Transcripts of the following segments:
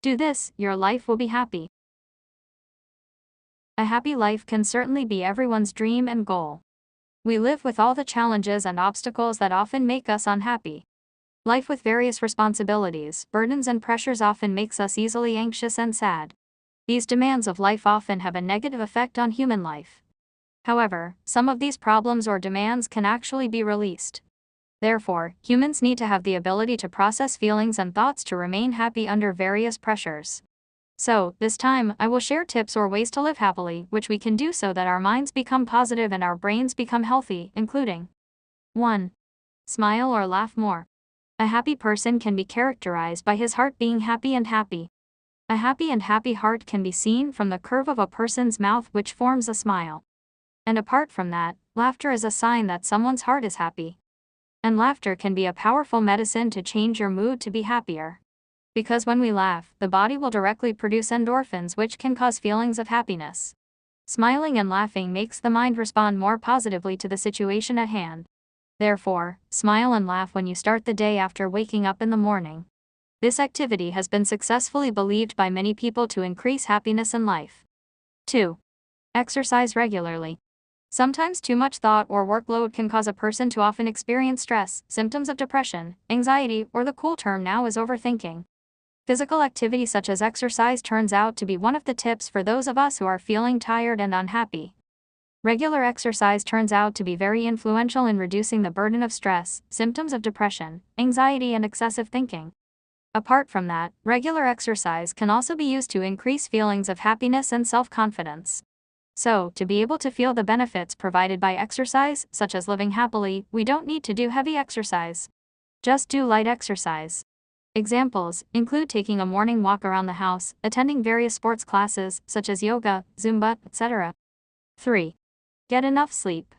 Do this, your life will be happy. A happy life can certainly be everyone's dream and goal. We live with all the challenges and obstacles that often make us unhappy. Life with various responsibilities, burdens and pressures often makes us easily anxious and sad. These demands of life often have a negative effect on human life. However, some of these problems or demands can actually be released. Therefore, humans need to have the ability to process feelings and thoughts to remain happy under various pressures. So, this time, I will share tips or ways to live happily, which we can do so that our minds become positive and our brains become healthy, including 1. Smile or laugh more. A happy person can be characterized by his heart being happy and happy. A happy and happy heart can be seen from the curve of a person's mouth, which forms a smile. And apart from that, laughter is a sign that someone's heart is happy. And laughter can be a powerful medicine to change your mood to be happier. Because when we laugh, the body will directly produce endorphins, which can cause feelings of happiness. Smiling and laughing makes the mind respond more positively to the situation at hand. Therefore, smile and laugh when you start the day after waking up in the morning. This activity has been successfully believed by many people to increase happiness in life. 2. Exercise regularly. Sometimes too much thought or workload can cause a person to often experience stress, symptoms of depression, anxiety, or the cool term now is overthinking. Physical activity such as exercise turns out to be one of the tips for those of us who are feeling tired and unhappy. Regular exercise turns out to be very influential in reducing the burden of stress, symptoms of depression, anxiety, and excessive thinking. Apart from that, regular exercise can also be used to increase feelings of happiness and self-confidence. So, to be able to feel the benefits provided by exercise, such as living happily, we don't need to do heavy exercise. Just do light exercise. Examples include taking a morning walk around the house, attending various sports classes, such as yoga, Zumba, etc. 3. Get enough sleep.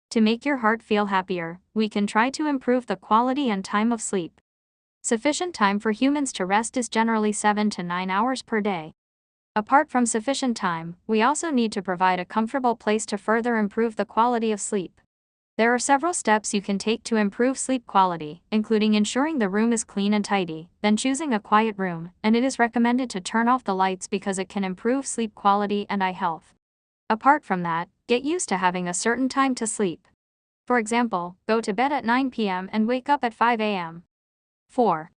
To make your heart feel happier, we can try to improve the quality and time of sleep. Sufficient time for humans to rest is generally 7 to 9 hours per day. Apart from sufficient time, we also need to provide a comfortable place to further improve the quality of sleep. There are several steps you can take to improve sleep quality, including ensuring the room is clean and tidy, then choosing a quiet room, and it is recommended to turn off the lights because it can improve sleep quality and eye health. Apart from that, get used to having a certain time to sleep. For example, go to bed at 9 p.m. and wake up at 5 a.m. 4.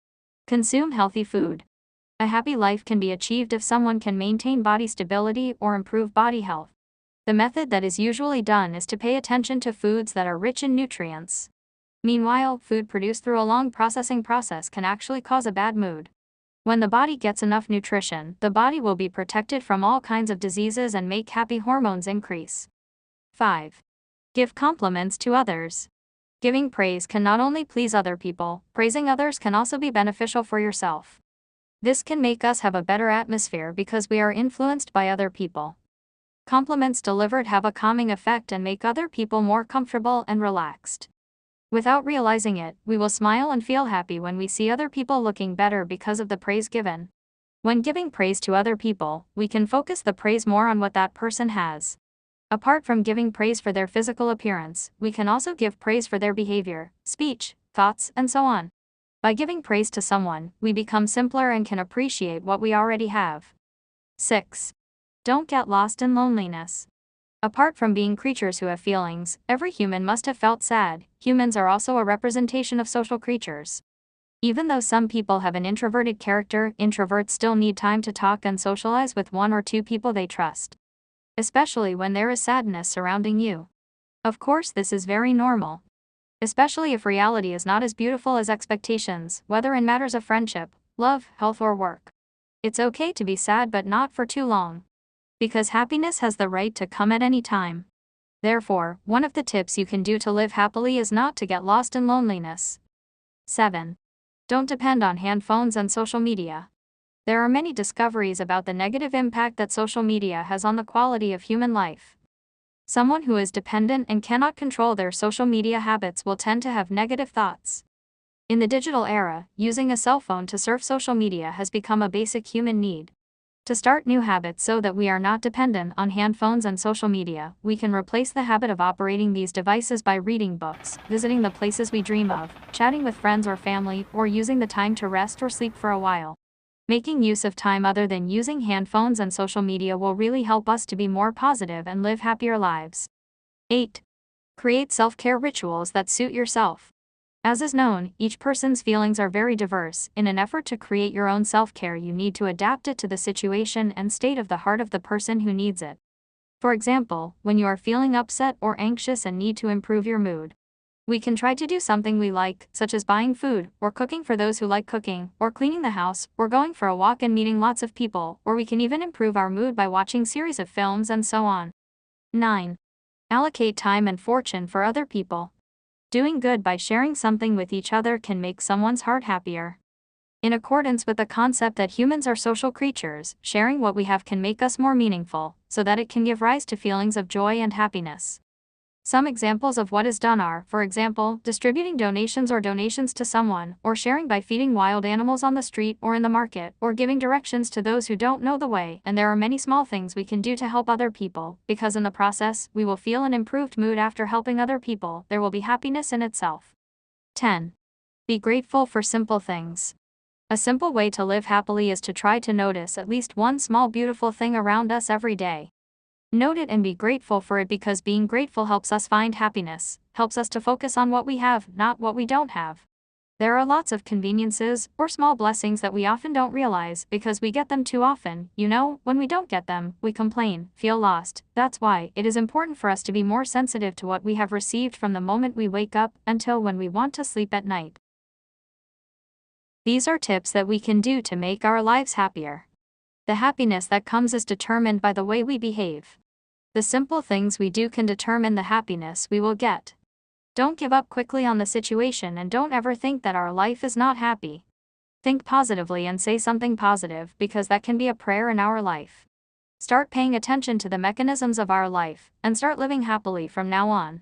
Consume healthy food. A happy life can be achieved if someone can maintain body stability or improve body health. The method that is usually done is to pay attention to foods that are rich in nutrients. Meanwhile, food produced through a long processing process can actually cause a bad mood. When the body gets enough nutrition, the body will be protected from all kinds of diseases and make happy hormones increase. 5. Give compliments to others. Giving praise can not only please other people, praising others can also be beneficial for yourself. This can make us have a better atmosphere because we are influenced by other people. Compliments delivered have a calming effect and make other people more comfortable and relaxed. Without realizing it, we will smile and feel happy when we see other people looking better because of the praise given. When giving praise to other people, we can focus the praise more on what that person has. Apart from giving praise for their physical appearance, we can also give praise for their behavior, speech, thoughts, and so on. By giving praise to someone, we become simpler and can appreciate what we already have. 6. Don't get lost in loneliness. Apart from being creatures who have feelings, every human must have felt sad. Humans are also a representation of social creatures. Even though some people have an introverted character, introverts still need time to talk and socialize with 1 or 2 people they trust. Especially when there is sadness surrounding you. Of course, this is very normal. Especially if reality is not as beautiful as expectations, whether in matters of friendship, love, health, or work. It's okay to be sad, but not for too long. Because happiness has the right to come at any time. Therefore, one of the tips you can do to live happily is not to get lost in loneliness. 7. Don't depend on handphones and social media. There are many discoveries about the negative impact that social media has on the quality of human life. Someone who is dependent and cannot control their social media habits will tend to have negative thoughts. In the digital era, using a cell phone to surf social media has become a basic human need. To start new habits so that we are not dependent on handphones and social media, we can replace the habit of operating these devices by reading books, visiting the places we dream of, chatting with friends or family, or using the time to rest or sleep for a while. Making use of time other than using handphones and social media will really help us to be more positive and live happier lives. 8. Create self-care rituals that suit yourself. As is known, each person's feelings are very diverse. In an effort to create your own self-care, you need to adapt it to the situation and state of the heart of the person who needs it. For example, when you are feeling upset or anxious and need to improve your mood, we can try to do something we like, such as buying food, or cooking for those who like cooking, or cleaning the house, or going for a walk and meeting lots of people, or we can even improve our mood by watching series of films and so on. 9. Allocate time and fortune for other people. Doing good by sharing something with each other can make someone's heart happier. In accordance with the concept that humans are social creatures, sharing what we have can make us more meaningful, so that it can give rise to feelings of joy and happiness. Some examples of what is done are, for example, distributing donations to someone, or sharing by feeding wild animals on the street or in the market, or giving directions to those who don't know the way. And there are many small things we can do to help other people, because in the process, we will feel an improved mood after helping other people. There will be happiness in itself. 10. Be grateful for simple things. A simple way to live happily is to try to notice at least one small beautiful thing around us every day. Note it and be grateful for it, because being grateful helps us find happiness, helps us to focus on what we have, not what we don't have. There are lots of conveniences, or small blessings that we often don't realize because we get them too often. When we don't get them, we complain, feel lost. That's why it is important for us to be more sensitive to what we have received from the moment we wake up until when we want to sleep at night. These are tips that we can do to make our lives happier. The happiness that comes is determined by the way we behave. The simple things we do can determine the happiness we will get. Don't give up quickly on the situation, and don't ever think that our life is not happy. Think positively and say something positive, because that can be a prayer in our life. Start paying attention to the mechanisms of our life, and start living happily from now on.